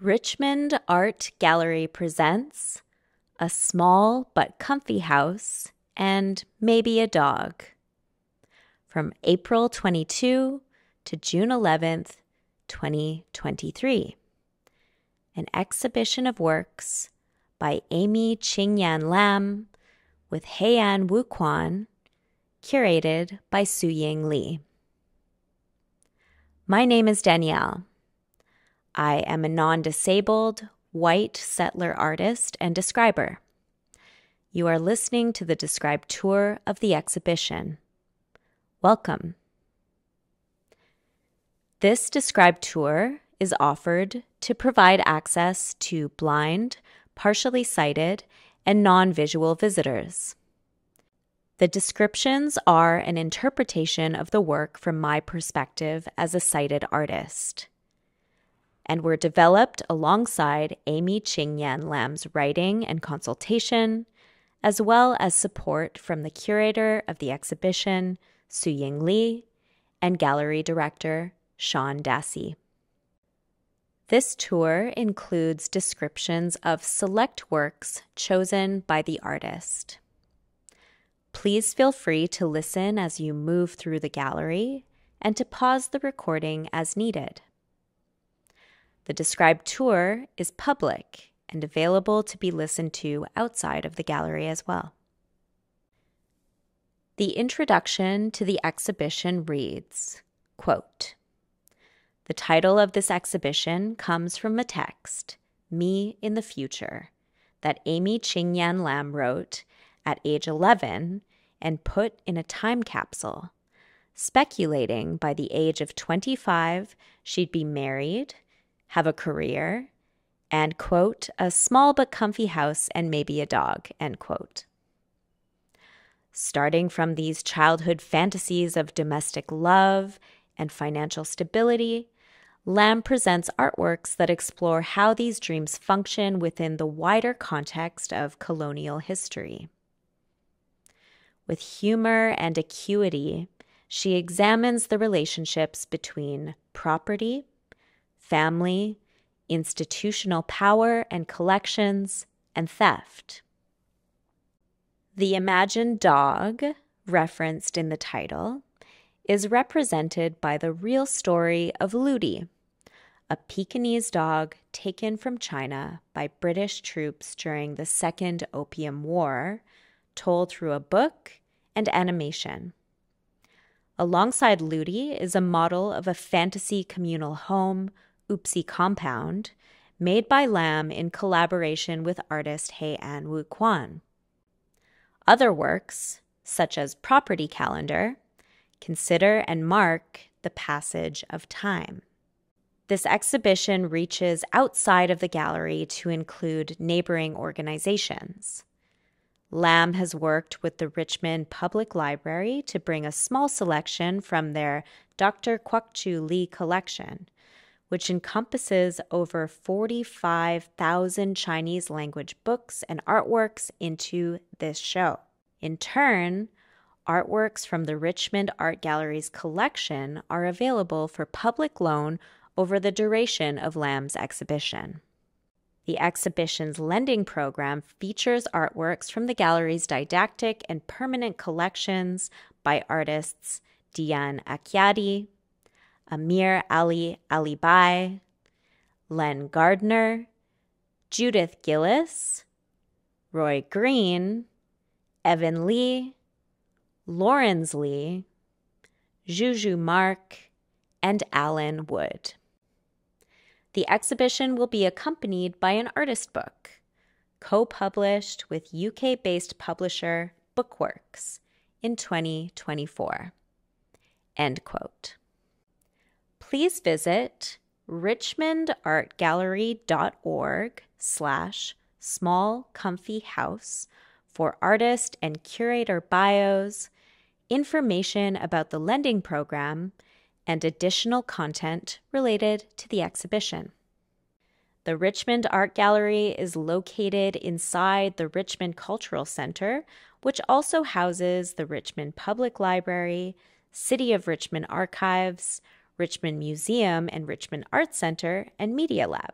Richmond Art Gallery presents A Small But Comfy House and Maybe a Dog, from April 22 to June 11th, 2023. An exhibition of works by Amy Ching-Yan Lam with Haeahn Woo Kown, curated by Su-Ying Lee. My name is Danielle. I am a non-disabled, white settler artist and describer. You are listening to the described tour of the exhibition. Welcome. This described tour is offered to provide access to blind, partially sighted, and non-visual visitors. The descriptions are an interpretation of the work from my perspective as a sighted artist, and were developed alongside Amy Ching-Yan Lam's writing and consultation, as well as support from the curator of the exhibition, Su-Ying Lee, and gallery director, Sean Dassey. This tour includes descriptions of select works chosen by the artist. Please feel free to listen as you move through the gallery and to pause the recording as needed. The described tour is public and available to be listened to outside of the gallery as well. The introduction to the exhibition reads, quote, "The title of this exhibition comes from a text, Me in the Future, that Amy Ching-Yan Lam wrote at age 11 and put in a time capsule, speculating by the age of 25 she'd be married, have a career, and, quote, a small but comfy house and maybe a dog, end quote. Starting from these childhood fantasies of domestic love and financial stability, Lam presents artworks that explore how these dreams function within the wider context of colonial history. With humor and acuity, she examines the relationships between property, family, institutional power and collections, and theft. The imagined dog, referenced in the title, is represented by the real story of Ludi, a Pekingese dog taken from China by British troops during the Second Opium War, told through a book and animation. Alongside Ludi is a model of a fantasy communal home, Oopsie Compound, made by Lam in collaboration with artist Haeahn Woo Kown. Other works, such as Property Calendar, consider and mark the passage of time. This exhibition reaches outside of the gallery to include neighboring organizations. Lam has worked with the Richmond Public Library to bring a small selection from their Dr. Kwok-Chu Lee collection, which encompasses over 45,000 Chinese language books and artworks into this show. In turn, artworks from the Richmond Art Gallery's collection are available for public loan over the duration of Lam's exhibition. The exhibition's lending program features artworks from the gallery's didactic and permanent collections by artists Diane Akyadi, Amir Ali Alibai, Len Gardner, Judith Gillis, Roy Green, Evan Lee, Lawrence Lee, Juju Mark, and Alan Wood. The exhibition will be accompanied by an artist book, co-published with UK-based publisher Bookworks in 2024. End quote. Please visit richmondartgallery.org/smallcomfyhouse for artist and curator bios, information about the lending program, and additional content related to the exhibition. The Richmond Art Gallery is located inside the Richmond Cultural Center, which also houses the Richmond Public Library, City of Richmond Archives, Richmond Museum and Richmond Art Center, and Media Lab.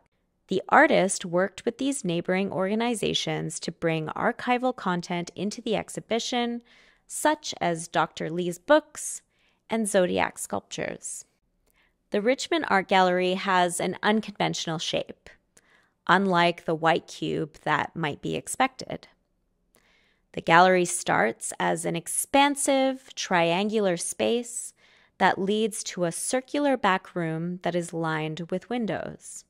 The artist worked with these neighboring organizations to bring archival content into the exhibition, such as Dr. Lee's books and zodiac sculptures. The Richmond Art Gallery has an unconventional shape, unlike the white cube that might be expected. The gallery starts as an expansive, triangular space that leads to a circular back room that is lined with windows.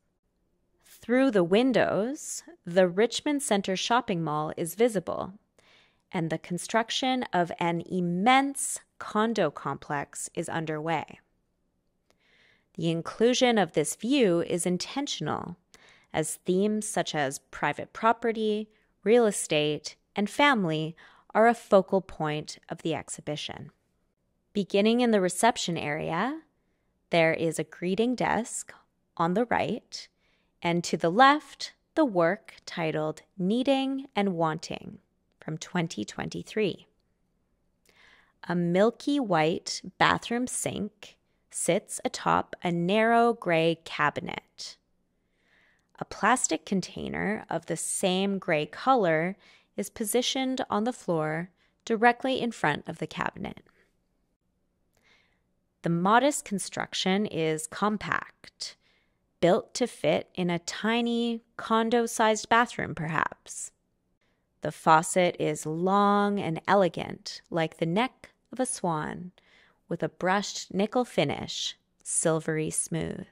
Through the windows, the Richmond Center shopping mall is visible, and the construction of an immense condo complex is underway. The inclusion of this view is intentional, as themes such as private property, real estate, and family are a focal point of the exhibition. Beginning in the reception area, there is a greeting desk on the right, and to the left, the work titled Needing and Wanting from 2023. A milky white bathroom sink sits atop a narrow gray cabinet. A plastic container of the same gray color is positioned on the floor directly in front of the cabinet. The modest construction is compact, built to fit in a tiny, condo-sized bathroom, perhaps. The faucet is long and elegant, like the neck of a swan, with a brushed nickel finish, silvery smooth.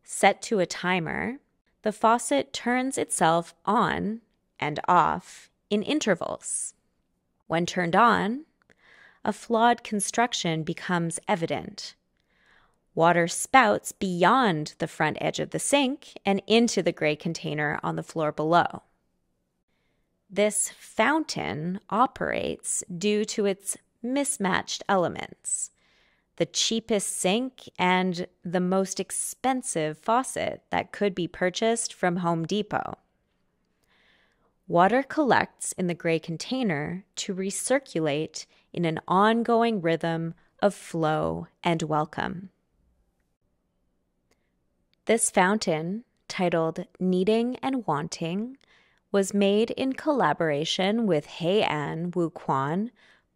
Set to a timer, the faucet turns itself on and off in intervals. When turned on, a flawed construction becomes evident. Water spouts beyond the front edge of the sink and into the gray container on the floor below. This fountain operates due to its mismatched elements: the cheapest sink and the most expensive faucet that could be purchased from Home Depot. Water collects in the gray container to recirculate in an ongoing rhythm of flow and welcome. This fountain, titled Needing and Wanting, was made in collaboration with Haeahn Woo Kown,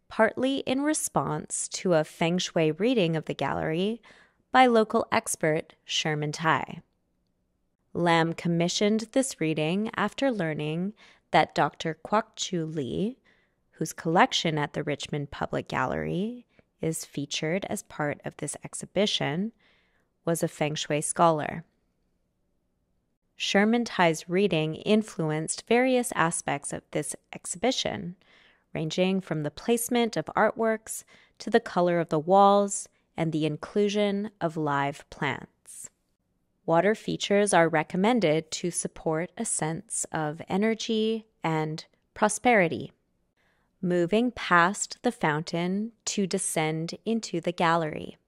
partly in response to a feng shui reading of the gallery by local expert Sherman Tai. Lam commissioned this reading after learning that Dr. Kwok-Choo Lee, whose collection at the Richmond Public Gallery is featured as part of this exhibition, was a feng shui scholar. Sherman Tai's reading influenced various aspects of this exhibition, ranging from the placement of artworks to the color of the walls and the inclusion of live plants. Water features are recommended to support a sense of energy and prosperity. Moving past the fountain to descend into the gallery.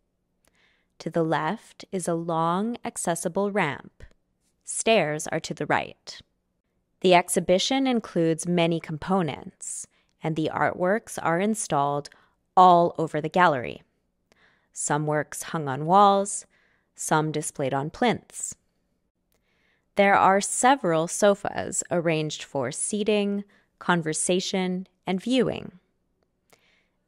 To the left is a long, accessible ramp. Stairs are to the right. The exhibition includes many components, and the artworks are installed all over the gallery. Some works hung on walls, some displayed on plinths. There are several sofas arranged for seating, conversation, and viewing.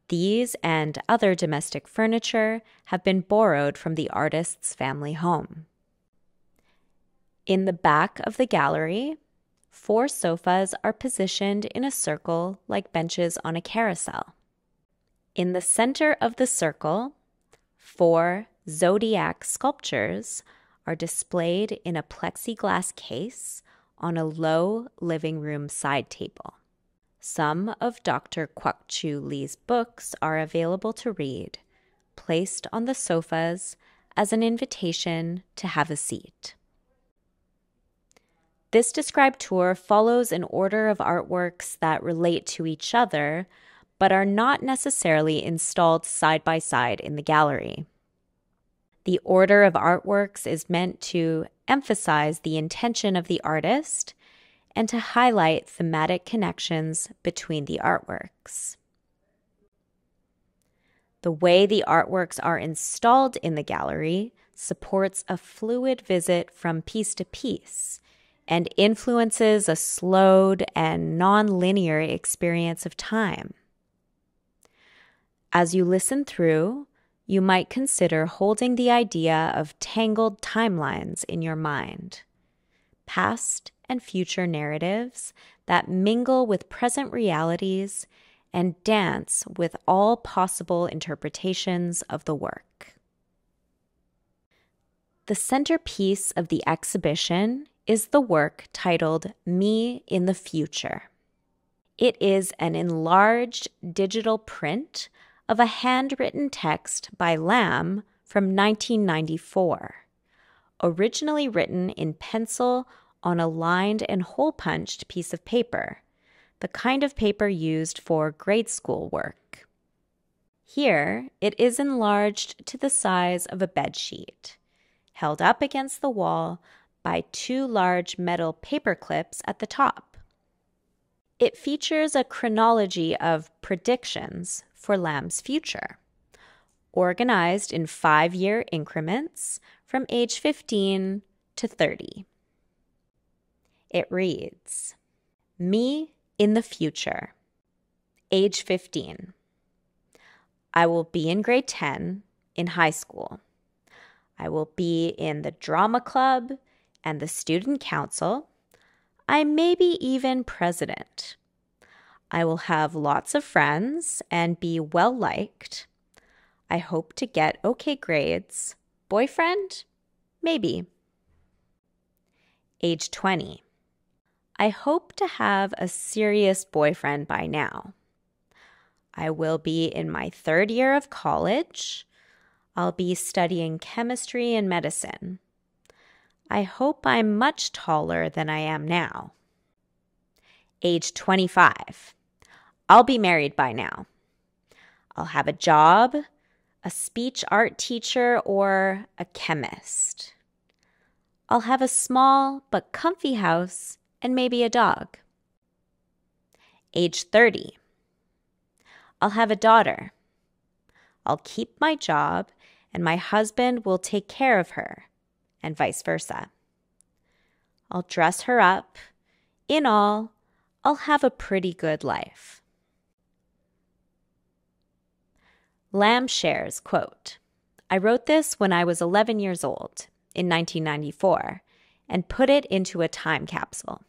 These and other domestic furniture have been borrowed from the artist's family home. In the back of the gallery, 4 sofas are positioned in a circle like benches on a carousel. In the center of the circle, 4 zodiac sculptures are displayed in a plexiglass case on a low living room side table. Some of Dr. Kwok-Choo Lee's books are available to read, placed on the sofas as an invitation to have a seat. This described tour follows an order of artworks that relate to each other, but are not necessarily installed side by side in the gallery. The order of artworks is meant to emphasize the intention of the artist and to highlight thematic connections between the artworks. The way the artworks are installed in the gallery supports a fluid visit from piece to piece and influences a slowed and non-linear experience of time. As you listen through, you might consider holding the idea of tangled timelines in your mind, past and future narratives that mingle with present realities and dance with all possible interpretations of the work. The centerpiece of the exhibition is the work titled Me in the Future. It is an enlarged digital print of a handwritten text by Lam from 1994, originally written in pencil on a lined and hole-punched piece of paper, the kind of paper used for grade school work. Here, it is enlarged to the size of a bedsheet, held up against the wall by 2 large metal paper clips at the top. It features a chronology of predictions for Lam's future, organized in 5-year increments from age 15 to 30. It reads, Me in the future, age 15. I will be in grade 10 in high school. I will be in the drama club and the student council. I may be even president. I will have lots of friends and be well liked. I hope to get okay grades. Boyfriend? Maybe. Age 20. I hope to have a serious boyfriend by now. I will be in my 3rd year of college. I'll be studying chemistry and medicine. I hope I'm much taller than I am now. Age 25. I'll be married by now. I'll have a job, a speech art teacher, or a chemist. I'll have a small but comfy house and maybe a dog. Age 30. I'll have a daughter. I'll keep my job and my husband will take care of her, and vice versa. I'll dress her up. In all, I'll have a pretty good life. Lam shares, quote, I wrote this when I was 11 years old in 1994 and put it into a time capsule.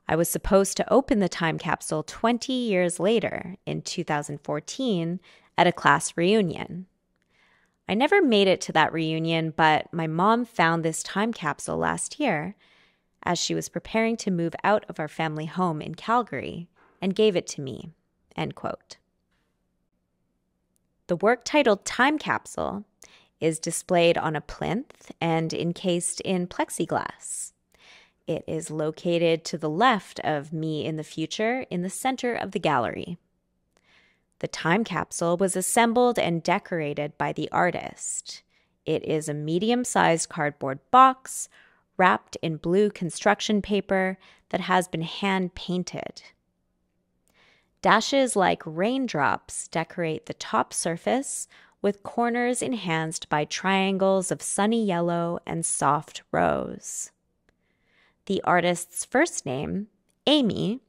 I was supposed to open the time capsule 20 years later in 2014 at a class reunion. I never made it to that reunion, but my mom found this time capsule last year as she was preparing to move out of our family home in Calgary and gave it to me, end quote. The work titled Time Capsule is displayed on a plinth and encased in plexiglass. It is located to the left of Me in the Future in the center of the gallery. The time capsule was assembled and decorated by the artist. It is a medium-sized cardboard box wrapped in blue construction paper that has been hand-painted. Dashes like raindrops decorate the top surface with corners enhanced by triangles of sunny yellow and soft rose. The artist's first name, Amy,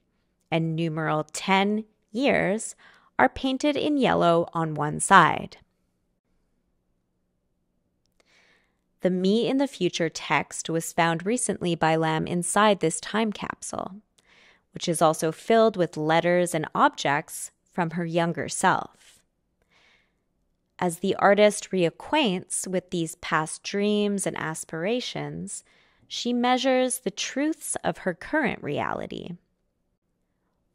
and numeral 10 years are painted in yellow on one side. The Me in the Future text was found recently by Lam inside this time capsule, which is also filled with letters and objects from her younger self. As the artist reacquaints with these past dreams and aspirations, she measures the truths of her current reality.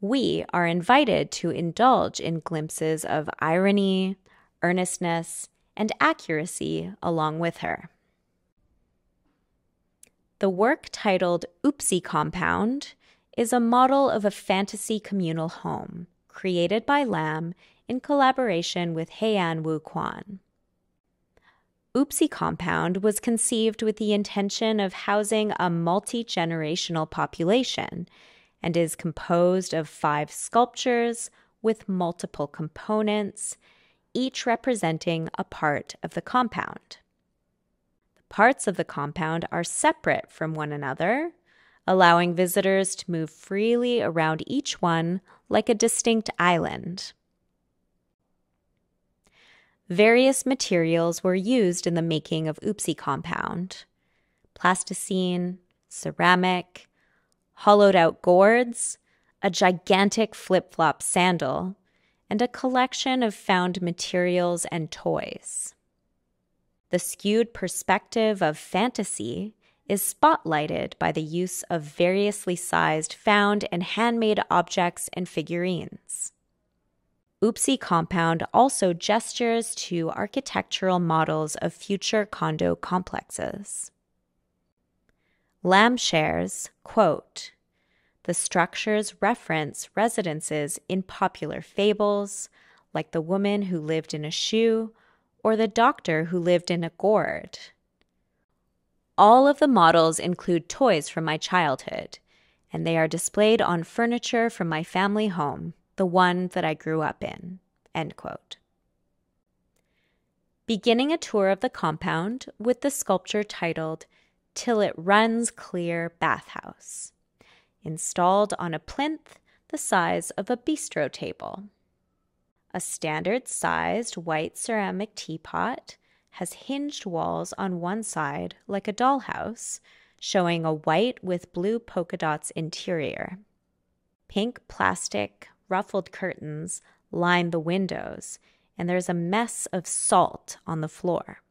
We are invited to indulge in glimpses of irony, earnestness, and accuracy along with her. The work titled Oopsie Compound is a model of a fantasy communal home created by Lam in collaboration with Haeahn Woo Kown. Oopsie Compound was conceived with the intention of housing a multi-generational population and is composed of 5 sculptures with multiple components, each representing a part of the compound. Parts of the compound are separate from one another, allowing visitors to move freely around each one like a distinct island. Various materials were used in the making of Oopsie compound: plasticine, ceramic, hollowed-out gourds, a gigantic flip-flop sandal, and a collection of found materials and toys. The skewed perspective of fantasy is spotlighted by the use of variously sized found and handmade objects and figurines. Oopsie compound also gestures to architectural models of future condo complexes. Lam shares, quote, "The structures reference residences in popular fables, like the woman who lived in a shoe or the doctor who lived in a gourd. All of the models include toys from my childhood, and they are displayed on furniture from my family home, the one that I grew up in," end quote. Beginning a tour of the compound with the sculpture titled "Till It Runs Clear Bathhouse," installed on a plinth the size of a bistro table. A standard-sized white ceramic teapot has hinged walls on one side like a dollhouse, showing a white with blue polka dots interior. Pink plastic ruffled curtains line the windows, and there's a mess of salt on the floor.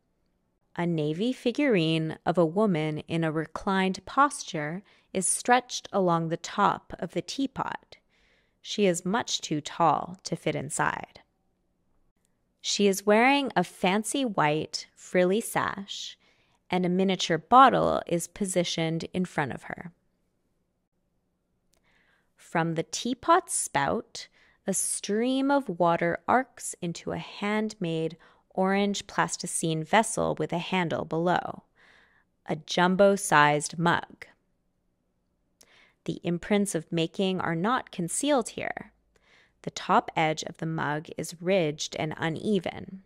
A navy figurine of a woman in a reclined posture is stretched along the top of the teapot. She is much too tall to fit inside. She is wearing a fancy white frilly sash, and a miniature bottle is positioned in front of her. From the teapot's spout, a stream of water arcs into a handmade orange plasticine vessel with a handle below, a jumbo-sized mug. The imprints of making are not concealed here. The top edge of the mug is ridged and uneven.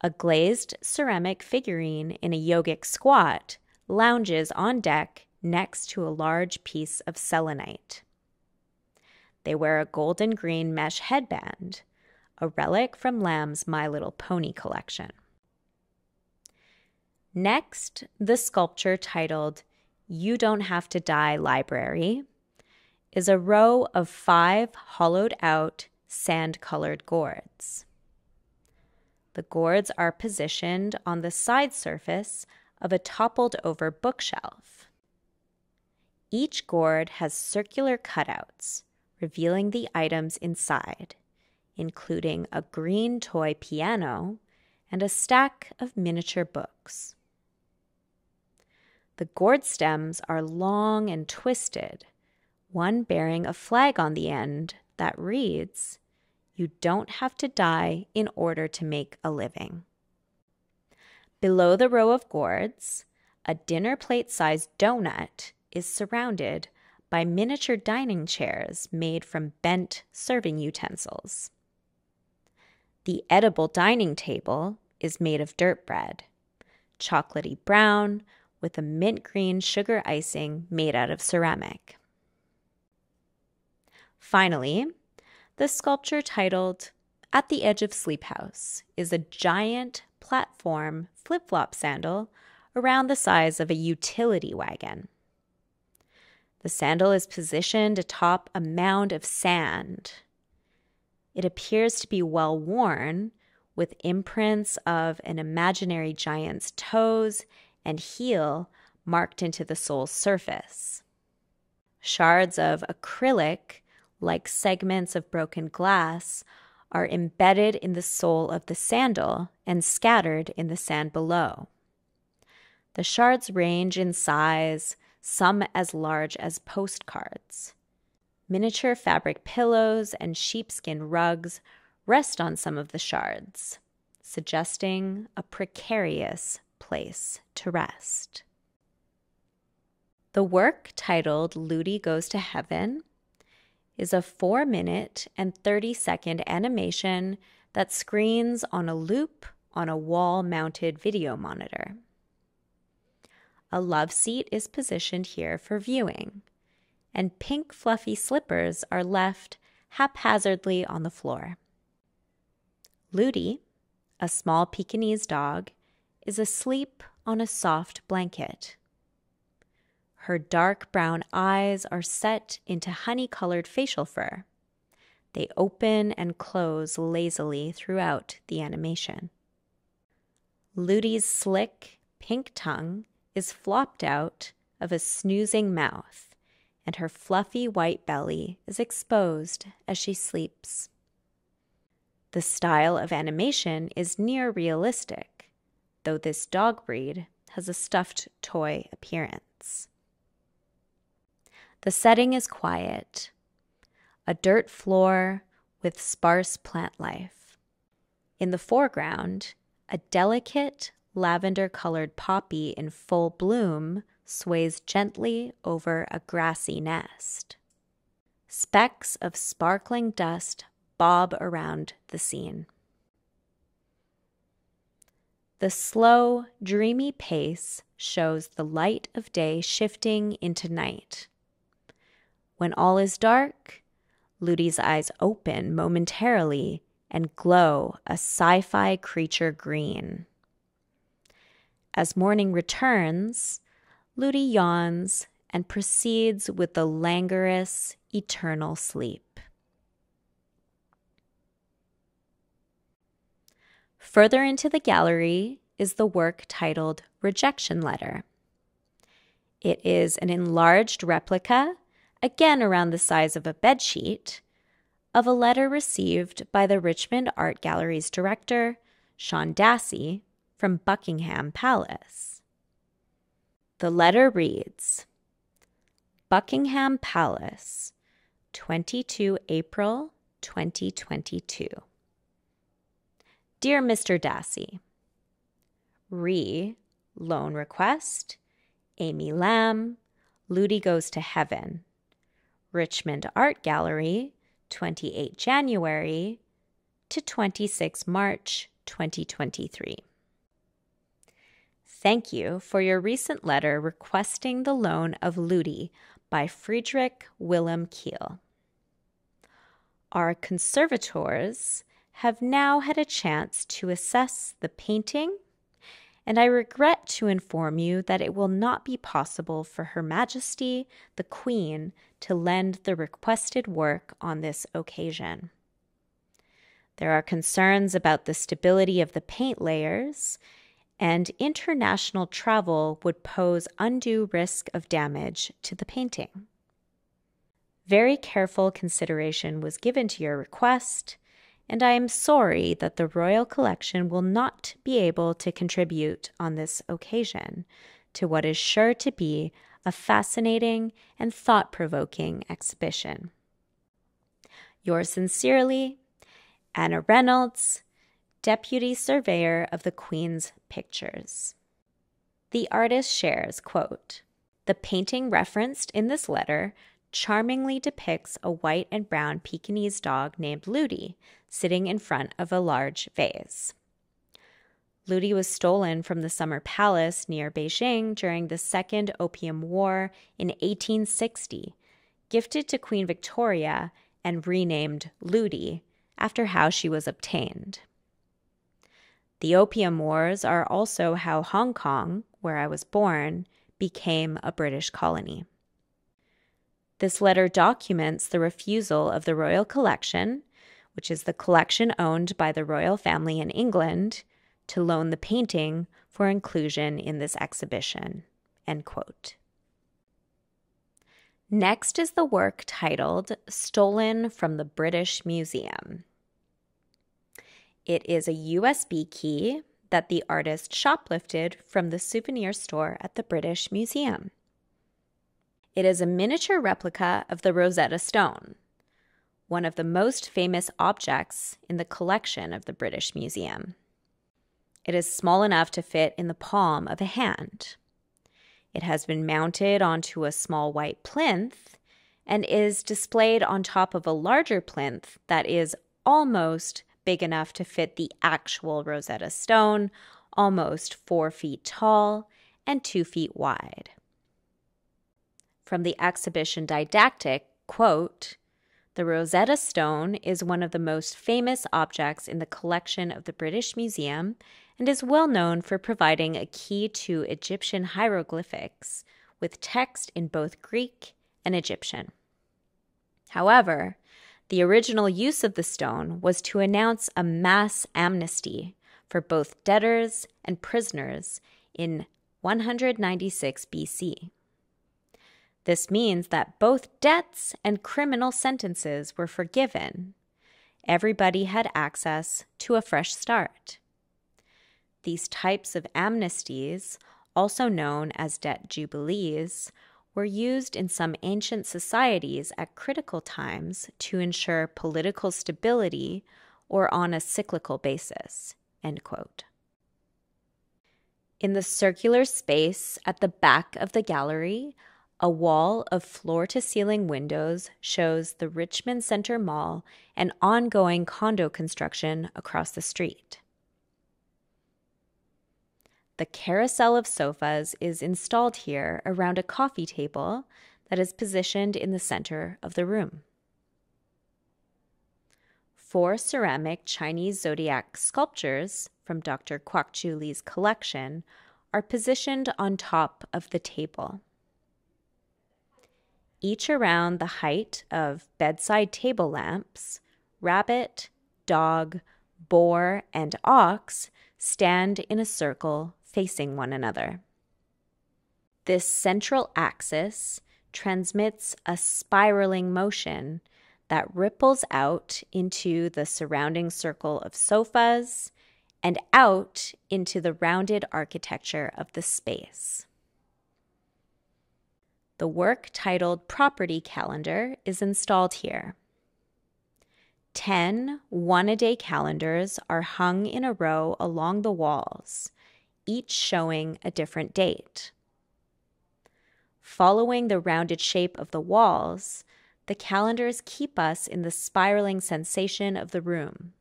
A glazed ceramic figurine in a yogic squat lounges on deck next to a large piece of selenite. They wear a golden green mesh headband, a relic from Lam's My Little Pony collection. Next, the sculpture titled "You Don't Have to Die Library" is a row of 5 hollowed-out, sand-colored gourds. The gourds are positioned on the side surface of a toppled-over bookshelf. Each gourd has circular cutouts, revealing the items inside, including a green toy piano and a stack of miniature books. The gourd stems are long and twisted, one bearing a flag on the end that reads, "You don't have to die in order to make a living." Below the row of gourds, a dinner plate-sized donut is surrounded by miniature dining chairs made from bent serving utensils. The edible dining table is made of dirt bread, chocolatey brown with a mint green sugar icing made out of ceramic. Finally, the sculpture titled "At the Edge of Sleep House" is a giant platform flip-flop sandal around the size of a utility wagon. The sandal is positioned atop a mound of sand. It appears to be well worn, with imprints of an imaginary giant's toes and heel marked into the sole's surface. Shards of acrylic, like segments of broken glass, are embedded in the sole of the sandal and scattered in the sand below. The shards range in size, some as large as postcards. Miniature fabric pillows and sheepskin rugs rest on some of the shards, suggesting a precarious place to rest. The work, titled "Ludi Goes to Heaven," is a 4-minute and 30-second animation that screens on a loop on a wall-mounted video monitor. A love seat is positioned here for viewing, and pink fluffy slippers are left haphazardly on the floor. Ludi, a small Pekingese dog, is asleep on a soft blanket. Her dark brown eyes are set into honey-colored facial fur. They open and close lazily throughout the animation. Ludi's slick, pink tongue is flopped out of a snoozing mouth, and her fluffy white belly is exposed as she sleeps. The style of animation is near realistic, though this dog breed has a stuffed toy appearance. The setting is quiet, a dirt floor with sparse plant life. In the foreground, a delicate lavender-colored poppy in full bloom sways gently over a grassy nest. Specks of sparkling dust bob around the scene. The slow, dreamy pace shows the light of day shifting into night. When all is dark, Ludi's eyes open momentarily and glow a sci-fi creature green. As morning returns, Ludi yawns and proceeds with the languorous, eternal sleep. Further into the gallery is the work titled Rejection Letter. It is an enlarged replica, again around the size of a bedsheet, of a letter received by the Richmond Art Gallery's director, Sean Dassey, from Buckingham Palace. The letter reads, Buckingham Palace, 22 April 2022. Dear Mr. Dassey, loan request, Amy Lam, Ludi Goes to Heaven, Richmond Art Gallery, 28 January to 26 March 2023. Thank you for your recent letter requesting the loan of Ludi by Friedrich Wilhelm Kiel. Our conservators have now had a chance to assess the painting, and I regret to inform you that it will not be possible for Her Majesty the Queen to lend the requested work on this occasion. There are concerns about the stability of the paint layers, and international travel would pose undue risk of damage to the painting. Very careful consideration was given to your request, and I am sorry that the Royal Collection will not be able to contribute on this occasion to what is sure to be a fascinating and thought-provoking exhibition. Yours sincerely, Anna Reynolds, Deputy Surveyor of the Queen's Pictures. The artist shares, quote, the painting referenced in this letter charmingly depicts a white and brown Pekingese dog named Ludi sitting in front of a large vase. Ludi was stolen from the Summer Palace near Beijing during the Second Opium War in 1860, gifted to Queen Victoria, and renamed Ludi after how she was obtained. The Opium Wars are also how Hong Kong, where I was born, became a British colony. This letter documents the refusal of the Royal Collection, which is the collection owned by the royal family in England, to loan the painting for inclusion in this exhibition. End quote. Next is the work titled Stolen from the British Museum. It is a USB key that the artist shoplifted from the souvenir store at the British Museum. It is a miniature replica of the Rosetta Stone, one of the most famous objects in the collection of the British Museum. It is small enough to fit in the palm of a hand. It has been mounted onto a small white plinth and is displayed on top of a larger plinth that is almost big enough to fit the actual Rosetta Stone, almost 4 feet tall, and 2 feet wide. From the exhibition didactic, quote, "The Rosetta Stone is one of the most famous objects in the collection of the British Museum and is well known for providing a key to Egyptian hieroglyphics with text in both Greek and Egyptian. However, the original use of the stone was to announce a mass amnesty for both debtors and prisoners in 196 BC. This means that both debts and criminal sentences were forgiven. Everybody had access to a fresh start. These types of amnesties, also known as debt jubilees, were used in some ancient societies at critical times to ensure political stability or on a cyclical basis." End quote. In the circular space at the back of the gallery, a wall of floor-to-ceiling windows shows the Richmond Center Mall and ongoing condo construction across the street. The carousel of sofas is installed here around a coffee table that is positioned in the center of the room. 4 ceramic Chinese zodiac sculptures from Dr. Kwok-Chu Lee's collection are positioned on top of the table. Each around the height of bedside table lamps, rabbit, dog, boar, and ox stand in a circle facing one another. This central axis transmits a spiraling motion that ripples out into the surrounding circle of sofas and out into the rounded architecture of the space. The work titled Property Calendar is installed here. 10 one-a-day calendars are hung in a row along the walls, each showing a different date. Following the rounded shape of the walls, the calendars keep us in the spiraling sensation of the room.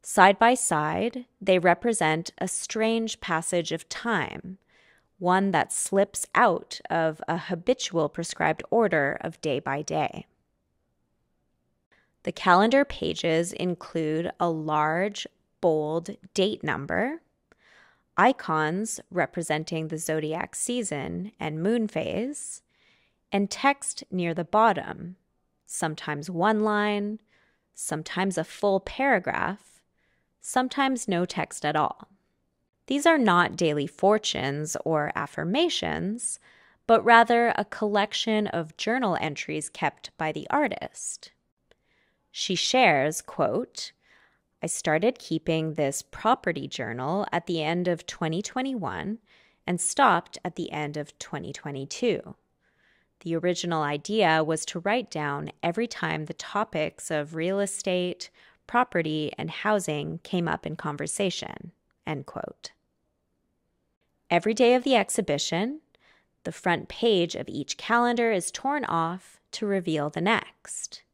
Side by side, they represent a strange passage of time, one that slips out of a habitual prescribed order of day by day. The calendar pages include a large, bold date number, icons representing the zodiac season and moon phase, and text near the bottom, sometimes one line, sometimes a full paragraph, sometimes no text at all. These are not daily fortunes or affirmations, but rather a collection of journal entries kept by the artist. She shares, quote, "I started keeping this property journal at the end of 2021 and stopped at the end of 2022. The original idea was to write down every time the topics of real estate, property, and housing came up in conversation." End quote. Every day of the exhibition, the front page of each calendar is torn off to reveal the next.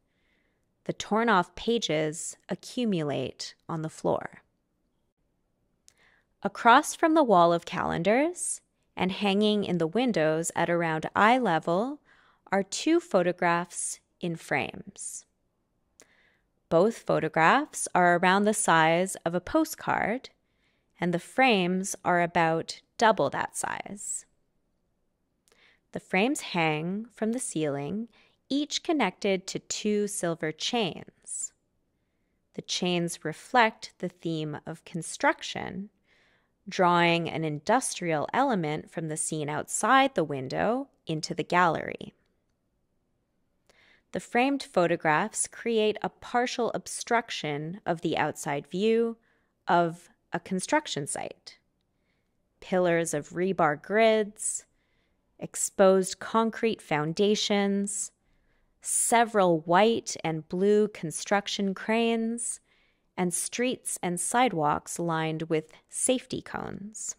The torn off pages accumulate on the floor. Across from the wall of calendars and hanging in the windows at around eye level are 2 photographs in frames. Both photographs are around the size of a postcard, and the frames are about double that size. The frames hang from the ceiling, each connected to 2 silver chains. The chains reflect the theme of construction, drawing an industrial element from the scene outside the window into the gallery. The framed photographs create a partial obstruction of the outside view of a construction site. Pillars of rebar grids, exposed concrete foundations, several white and blue construction cranes, and streets and sidewalks lined with safety cones.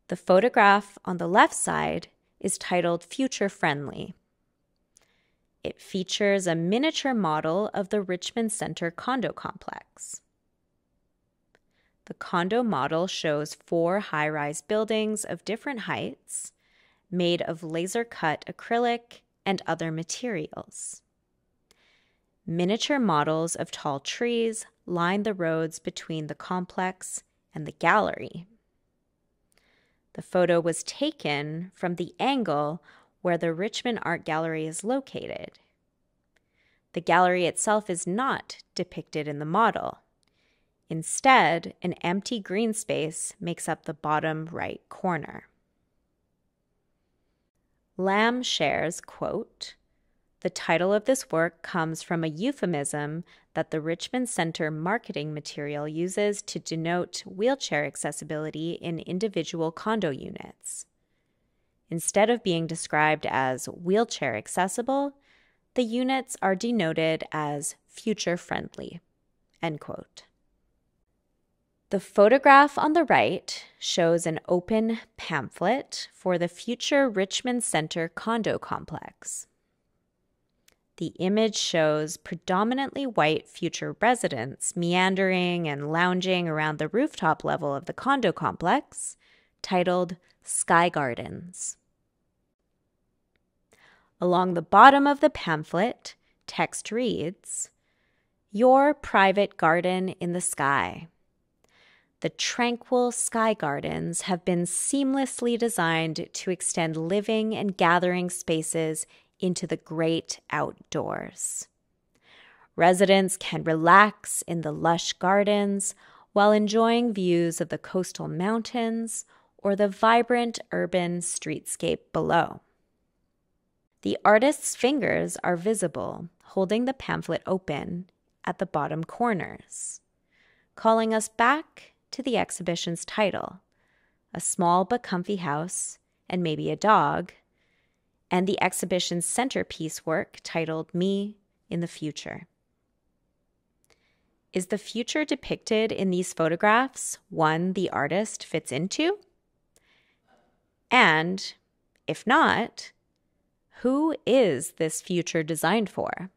The photograph on the left side is titled Future Friendly. It features a miniature model of the Richmond Center condo complex. The condo model shows 4 high-rise buildings of different heights made of laser-cut acrylic and other materials. Miniature models of tall trees line the roads between the complex and the gallery. The photo was taken from the angle where the Richmond Art Gallery is located. The gallery itself is not depicted in the model. Instead, an empty green space makes up the bottom right corner. Lam shares, quote, "The title of this work comes from a euphemism that the Richmond Center marketing material uses to denote wheelchair accessibility in individual condo units. Instead of being described as wheelchair accessible, the units are denoted as future-friendly," end quote. The photograph on the right shows an open pamphlet for the future Richmond Center condo complex. The image shows predominantly white future residents meandering and lounging around the rooftop level of the condo complex, titled Sky Gardens. Along the bottom of the pamphlet, text reads, "Your private garden in the sky. The tranquil sky gardens have been seamlessly designed to extend living and gathering spaces into the great outdoors. Residents can relax in the lush gardens while enjoying views of the coastal mountains or the vibrant urban streetscape below." The artist's fingers are visible, holding the pamphlet open at the bottom corners, calling us back to the exhibition's title, "A Small but Comfy House and Maybe a Dog," and the exhibition's centerpiece work titled Me in the Future. Is the future depicted in these photographs one the artist fits into? And if not, who is this future designed for?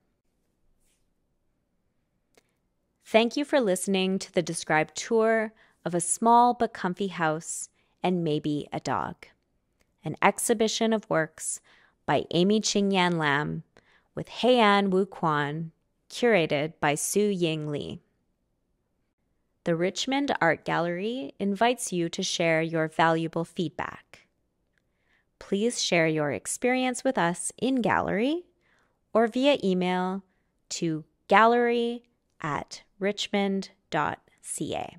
Thank you for listening to the described tour of A Small but Comfy House and Maybe a Dog, an exhibition of works by Amy Ching-Yan Lam with Haeahn Woo Kown, curated by Su-Ying Lee. The Richmond Art Gallery invites you to share your valuable feedback. Please share your experience with us in gallery or via email to gallery@richmond.ca.